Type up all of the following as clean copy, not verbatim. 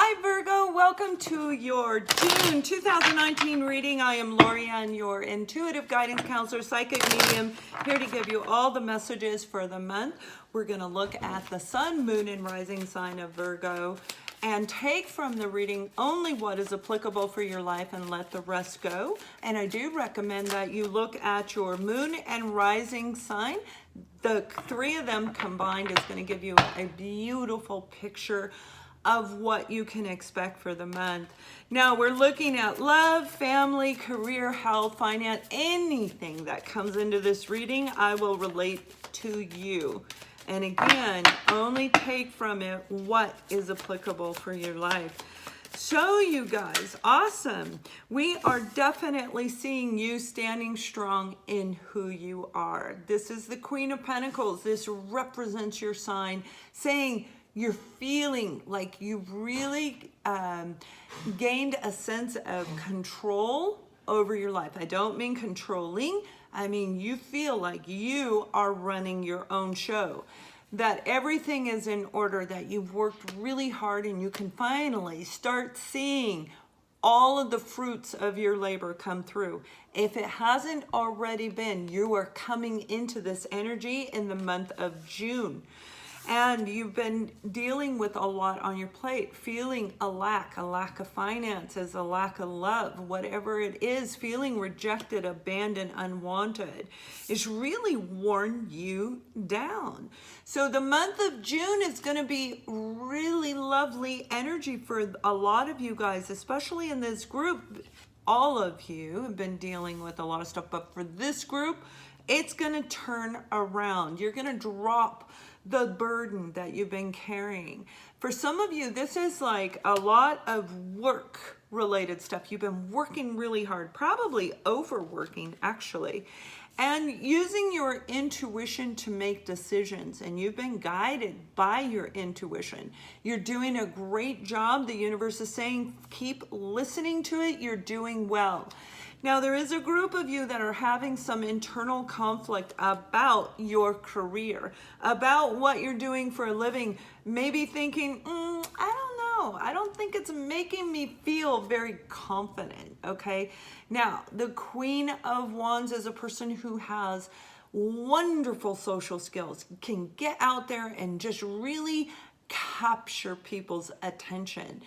Hi Virgo, welcome to your June 2019 reading. I am Lorianne, your intuitive guidance counselor, psychic medium, here to give you all the messages for the month. We're going to look at the sun, moon, and rising sign of Virgo and take from the reading only what is applicable for your life and let the rest go. And I do recommend that you look at your moon and rising sign. The three of them combined is going to give you a beautiful picture of what you can expect for the month. Now we're looking at love, family, career, health, finance, anything that comes into this reading, I will relate to you. And again, only take from it what is applicable for your life. So you guys, awesome. We are definitely seeing you standing strong in who you are. This is the Queen of Pentacles. This represents your sign saying, you're feeling like you've really gained a sense of control over your life. I don't mean controlling. I mean, you feel like you are running your own show, that everything is in order, that you've worked really hard and you can finally start seeing all of the fruits of your labor come through. If it hasn't already been, you are coming into this energy in the month of June. And you've been dealing with a lot on your plate, feeling a lack of finances, a lack of love, whatever it is, feeling rejected, abandoned, unwanted. It's really worn you down. So the month of June is going to be really lovely energy for a lot of you guys, especially in this group. All of you have been dealing with a lot of stuff, but for this group, it's going to turn around. You're going to drop the burden that you've been carrying. For some of you, this is like a lot of work related stuff. You've been working really hard, probably overworking actually, and using your intuition to make decisions, and you've been guided by your intuition. You're doing a great job. The universe is saying, keep listening to it. You're doing well. Now, there is a group of you that are having some internal conflict about your career, about what you're doing for a living, maybe thinking, I don't know. I don't think it's making me feel very confident, okay? Now, the Queen of Wands is a person who has wonderful social skills, can get out there and just really capture people's attention.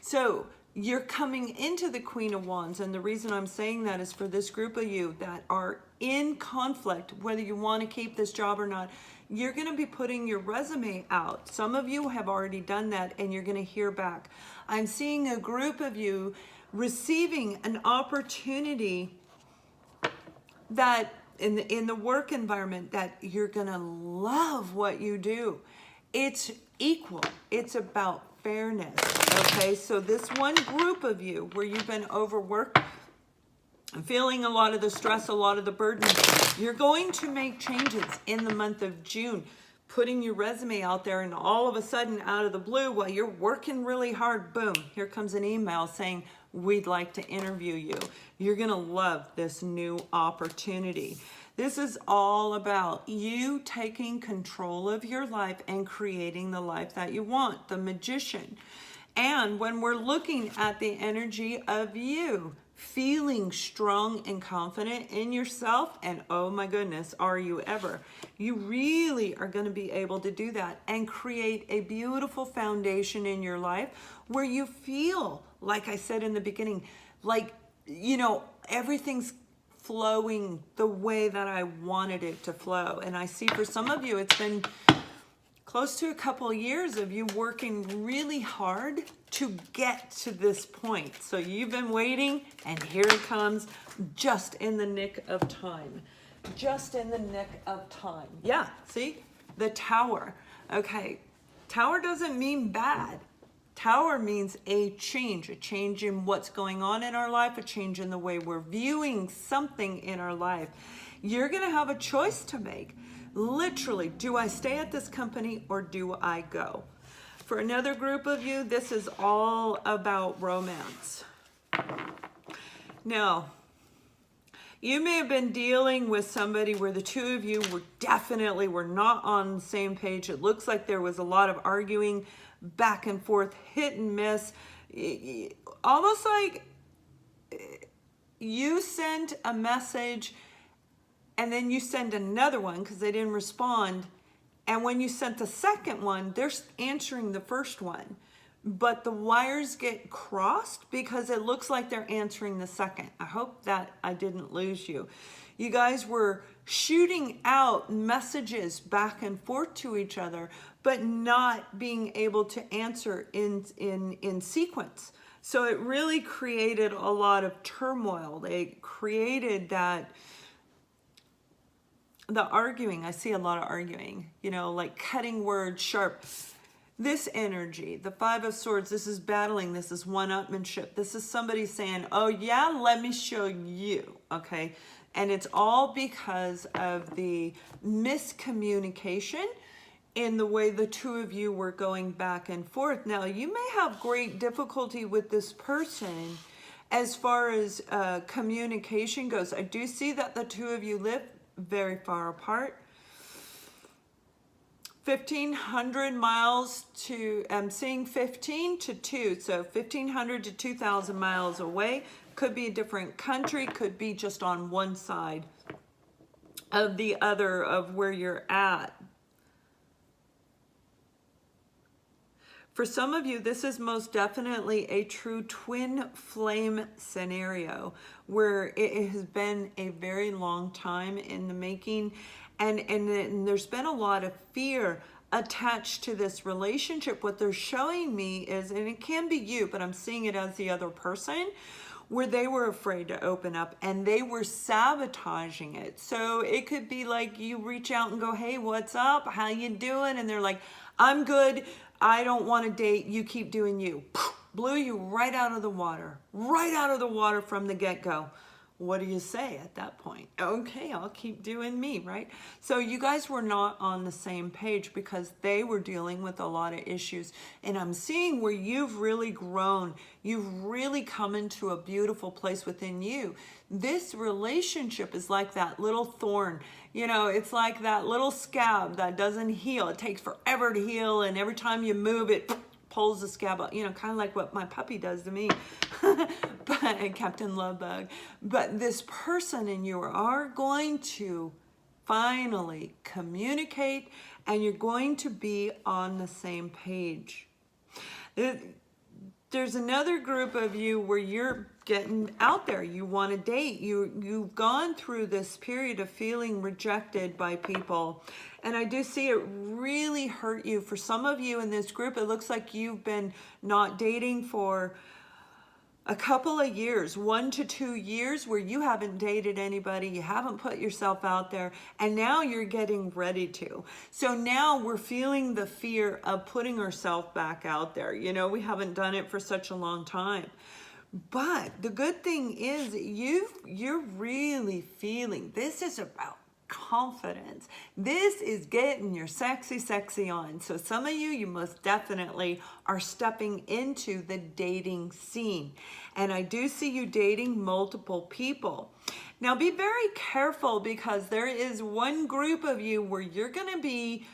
So, you're coming into the Queen of Wands, and the reason I'm saying that is for this group of you that are in conflict, whether you want to keep this job or not, you're going to be putting your resume out. Some of you have already done that, and you're going to hear back. I'm seeing a group of you receiving an opportunity that in the work environment that you're going to love what you do. It's equal. It's about fairness. Okay, so this one group of you where you've been overworked, feeling a lot of the stress, a lot of the burden, you're going to make changes in the month of June, putting your resume out there, and all of a sudden, out of the blue, while you're working really hard, boom, here comes an email saying, we'd like to interview you. You're going to love this new opportunity. This is all about you taking control of your life and creating the life that you want, the Magician. And when we're looking at the energy of you feeling strong and confident in yourself, and oh my goodness, are you ever? You really are going to be able to do that and create a beautiful foundation in your life where you feel, like I said in the beginning, like, you know, everything's flowing the way that I wanted it to flow. And I see for some of you, it's been close to a couple of years of you working really hard to get to this point. So you've been waiting, and here it comes, just in the nick of time. Just in the nick of time. Yeah, see? The Tower. Okay, Tower doesn't mean bad. Tower means a change in what's going on in our life, a change in the way we're viewing something in our life. You're going to have a choice to make. Literally, do I stay at this company or do I go? For another group of you, this is all about romance. Now, You may have been dealing with somebody where the two of you were not on the same page. It looks like there was a lot of arguing back and forth, hit and miss. Almost like you sent a message and then you send another one because they didn't respond. And when you sent the second one, they're answering the first one. But the wires get crossed because it looks like they're answering the second. I hope that I didn't lose you. You guys were shooting out messages back and forth to each other, but not being able to answer in sequence. So it really created a lot of turmoil. They created the arguing. I see a lot of arguing, like cutting words sharp. This energy, the Five of Swords, this is battling, this is one-upmanship. This is somebody saying, oh yeah, let me show you, okay? And it's all because of the miscommunication in the way the two of you were going back and forth. Now, you may have great difficulty with this person as far as communication goes. I do see that the two of you live very far apart. 1,500 miles to, I'm seeing 15 to 2, so 1,500 to 2,000 miles away. Could be a different country, could be just on one side of the other of where you're at. For some of you, this is most definitely a true twin flame scenario where it has been a very long time in the making. And there's been a lot of fear attached to this relationship. What they're showing me is, and it can be you, but I'm seeing it as the other person, where they were afraid to open up and they were sabotaging it. So it could be like you reach out and go, hey, what's up? How you doing? And they're like, I'm good. I don't want to date. You keep doing you. Blew you right out of the water from the get-go. What do you say at that point? Okay, I'll keep doing me, right? So you guys were not on the same page because they were dealing with a lot of issues. And I'm seeing where you've really grown. You've really come into a beautiful place within you. This relationship is like that little thorn. It's like that little scab that doesn't heal. It takes forever to heal, and every time you move it, pulls the scab out, kind of like what my puppy does to me, but Captain Lovebug. But this person and you are going to finally communicate, and you're going to be on the same page. There's another group of you where you're getting out there. You want to date. You've gone through this period of feeling rejected by people. And I do see it really hurt you. For some of you in this group, it looks like you've been not dating for a couple of years, 1 to 2 years, where you haven't dated anybody, you haven't put yourself out there, and now you're getting ready to. So now we're feeling the fear of putting ourselves back out there. We haven't done it for such a long time. But the good thing is you're really feeling, this is about confidence. This is getting your sexy on. So some of you most definitely are stepping into the dating scene. And I do see you dating multiple people. Now be very careful, because there is one group of you where you're going to be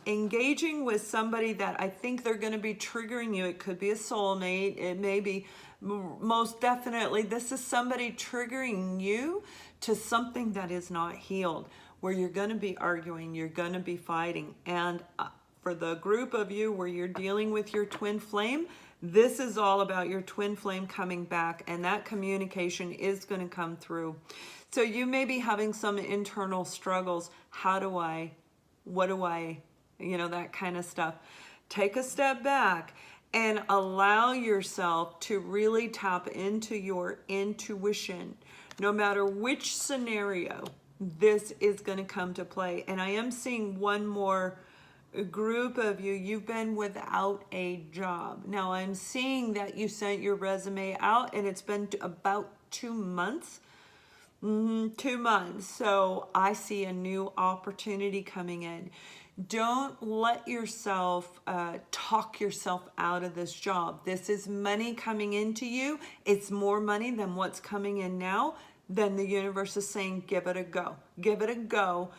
engaging with somebody that I think they're going to be triggering you. It could be a soulmate. It may be, most definitely, this is somebody triggering you to something that is not healed, where you're going to be arguing, you're going to be fighting. And for the group of you where you're dealing with your twin flame, this is all about your twin flame coming back, and that communication is going to come through. So you may be having some internal struggles. What do I, that kind of stuff. Take a step back and allow yourself to really tap into your intuition. No matter which scenario, this is going to come to play. And I am seeing one more group of you. You've been without a job. Now I'm seeing that you sent your resume out, and it's been about 2 months. 2 months. So I see a new opportunity coming in. Don't let yourself talk yourself out of this job. This is money coming into you. It's more money than what's coming in now. then the universe is saying, give it a go. Give it a go.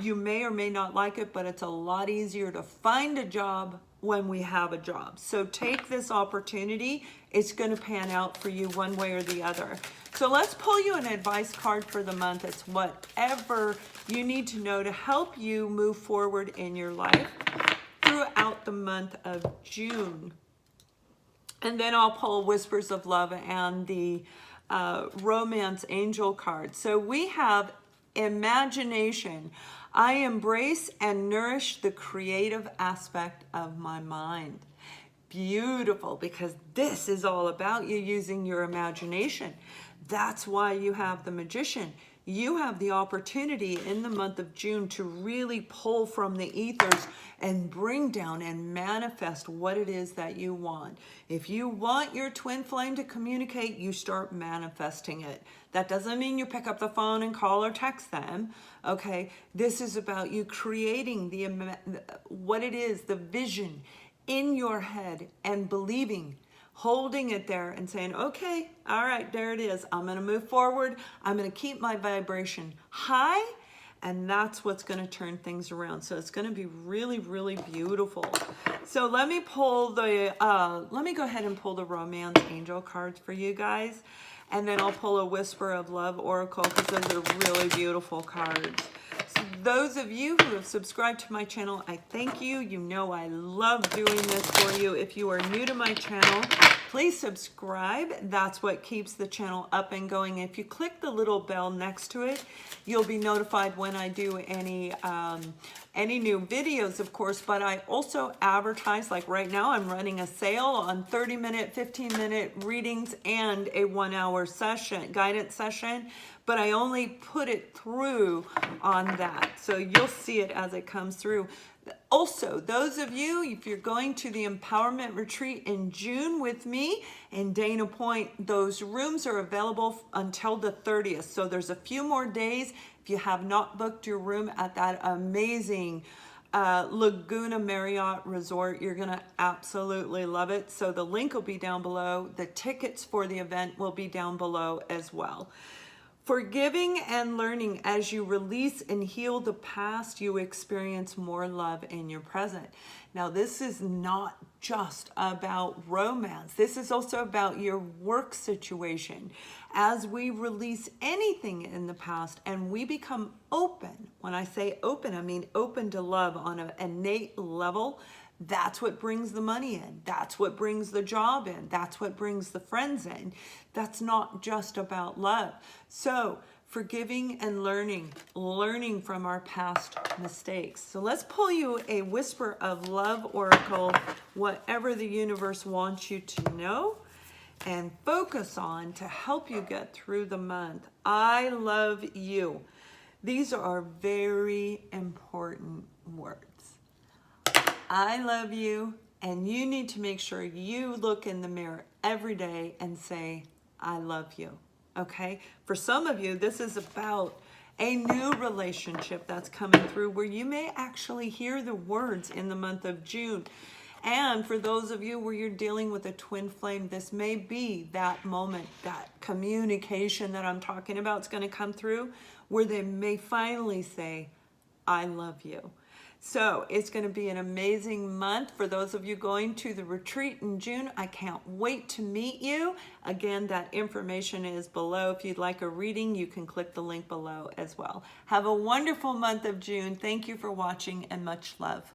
You may or may not like it, but it's a lot easier to find a job when we have a job. So take this opportunity. It's going to pan out for you one way or the other. So let's pull you an advice card for the month. It's whatever you need to know to help you move forward in your life throughout the month of June. And then I'll pull Whispers of Love and the Romance Angel card. So we have imagination. I embrace and nourish the creative aspect of my mind. Beautiful, because this is all about you using your imagination. That's why you have the Magician. You have the opportunity in the month of June to really pull from the ethers and bring down and manifest what it is that you want. If you want your twin flame to communicate, you start manifesting it. That doesn't mean you pick up the phone and call or text them, okay? This is about you creating what it is, the vision in your head, and believing, holding it there and saying, okay, all right, there it is. I'm going to move forward. I'm going to keep my vibration high, and that's what's going to turn things around. So it's going to be really, really beautiful. So let me pull let me go ahead and pull the Romance Angel cards for you guys, and then I'll pull a Whisper of Love Oracle, because those are really beautiful cards. So those of you who have subscribed to my channel, I thank you. You know I love doing this for you. If you are new to my channel, please subscribe. That's what keeps the channel up and going. If you click the little bell next to it, you'll be notified when I do any new videos, of course. But I also advertise, like right now, I'm running a sale on 30-minute, 15-minute readings and a 1-hour session, guidance session. But I only put it through on that. So you'll see it as it comes through. Also, those of you, if you're going to the Empowerment Retreat in June with me in Dana Point, those rooms are available until the 30th. So there's a few more days. If you have not booked your room at that amazing Laguna Marriott Resort, you're going to absolutely love it. So the link will be down below. The tickets for the event will be down below as well. Forgiving and learning. As you release and heal the past, you experience more love in your present. Now, this is not just about romance. This is also about your work situation. As we release anything in the past and we become open, when I say open, I mean open to love on an innate level, that's what brings the money in. That's what brings the job in. That's what brings the friends in. That's not just about love. So forgiving and learning from our past mistakes. So let's pull you a Whisper of Love Oracle, whatever the universe wants you to know and focus on to help you get through the month. I love you. These are very important words. I love you, and you need to make sure you look in the mirror every day and say, I love you, okay? For some of you, this is about a new relationship that's coming through where you may actually hear the words in the month of June. And for those of you where you're dealing with a twin flame, this may be that moment, that communication that I'm talking about is going to come through where they may finally say, I love you. So it's going to be an amazing month. For those of you going to the retreat in June, I can't wait to meet you. Again, that information is below. If you'd like a reading, you can click the link below as well. Have a wonderful month of June. Thank you for watching, and much love.